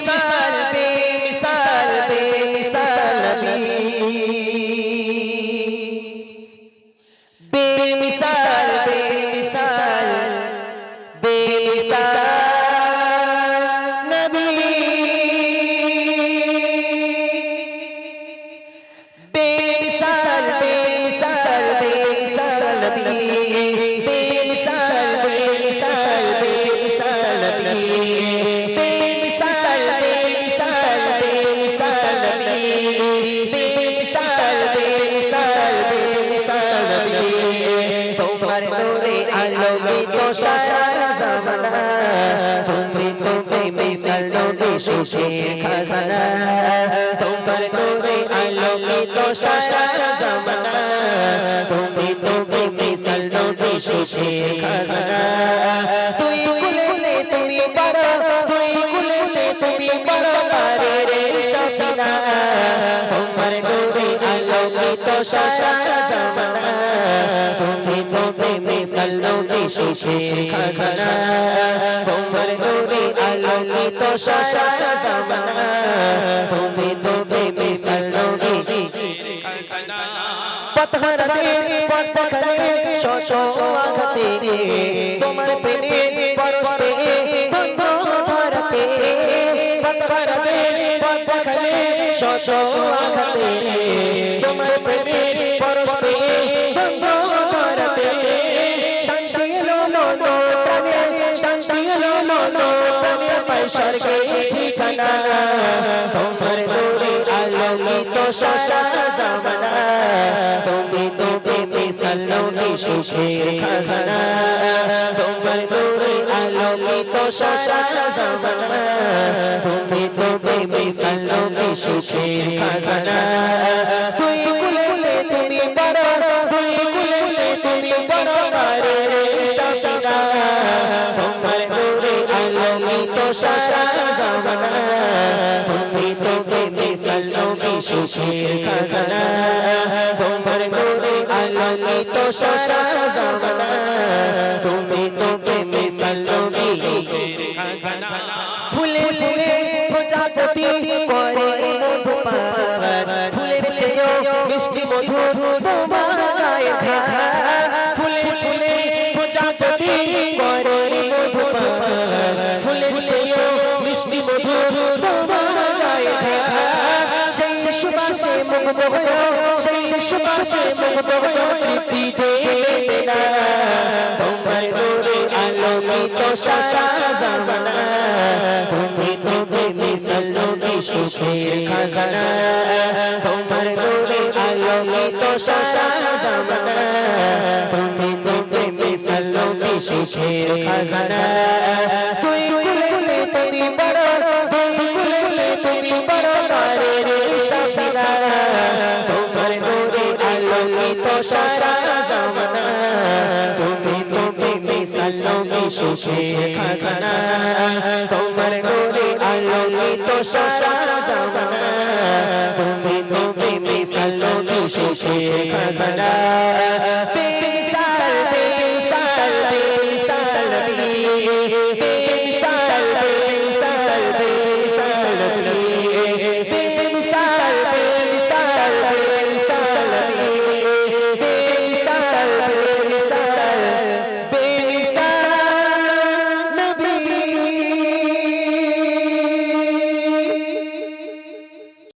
बेमिसाल बेमिसाल नबी बेमिसाल बेमिसाल बेमिसाल नबी बेमिसाल बेमिसाल बेमिसाल नबी बेमिसाल बेमिसाल बेमिसाल नबी बेमिसाल बेमिसाल बेमिसाल नबी बेमिसाल बेमिसाल बेमिसाल नबी তোমার নূরে আলোকিত সারা জামানা তুমি মিসাল নবী সুখের খাজানা তোমার নূরে আলোকিত সারা জামানা তুমি মিসাল নবী সুখের খাজানা তুই কুলে তুমি পারো তুই কুলে তুমি পারো পারে রে শাসনা তোমার নূরে আলোকিত সারা জামানা তুমি মিসাল নবী সুখের খাজানা তোমার নূরে আলোকিত সারা জামানা তুমি মিসাল নবী খাজানা পথহারাতে পথ দেখালে শত আঘাতে তোমার প্রেমে পরশে ধন্য ধরাতে পথহারাতে পথ দেখালে শত আঘাতে তোমার প্রেমে পরশে ধন্য ধরাতে শান্তি এলো মন প্রাণে শান্তি এলো মন প্রাণে পায় স্বর্গে ঠিকানা তোমার নূরে আলোকিত সারা জামানা তুমি মিসাল নবী সুখের খাজানা তোমার নূরে আলোকিত সারা জামানা তুমি মিসাল নবী সুখের খাজানা তুই কুলে তুমি পারো তুই কুলে তুমি পারো পারে রে শাসনা তোমার নূরে আলোকিত সারা জামানা তুমি মিসাল নবী সুখের খাজানা তোমার নূরে আলোকিত সারা জামানা তুমি মিসাল নবী সুখের খাজানা ফুলে ফুলে প্রজাপতি করে মধুপান ফুলের চেয়েও মিষ্টি মধু তোমার গায়ে ঘা ফুলে ফুলে প্রজাপতি করে মধুপান ফুলের চেয়েও মিষ্টি মধু তোমার গায়ে ঘা সেই সুবাসে মুগ্ধ হয়ে সেই সুবাসে মুগ্ধ হয়ে তৃপ্তি যেবে না তোমার নূরে আলোকিত সারা জামানা তুমি মিসাল নবী সুখের খাজানা তোমার নূরে আলোকিত সারা জামানা তুমি মিসাল নবী সুখের খাজানা তুই কুলে তুমি পারো তুই কুলে তুমি পারো পারে রে শাসনা তোমার নূরে আলোকিত সারা জামানা তুমি মিসাল নবী সুখের খাজানা তোমার নূরে আলোকিত সারা জামানা তুমি মিসাল নবী সুখের খাজানা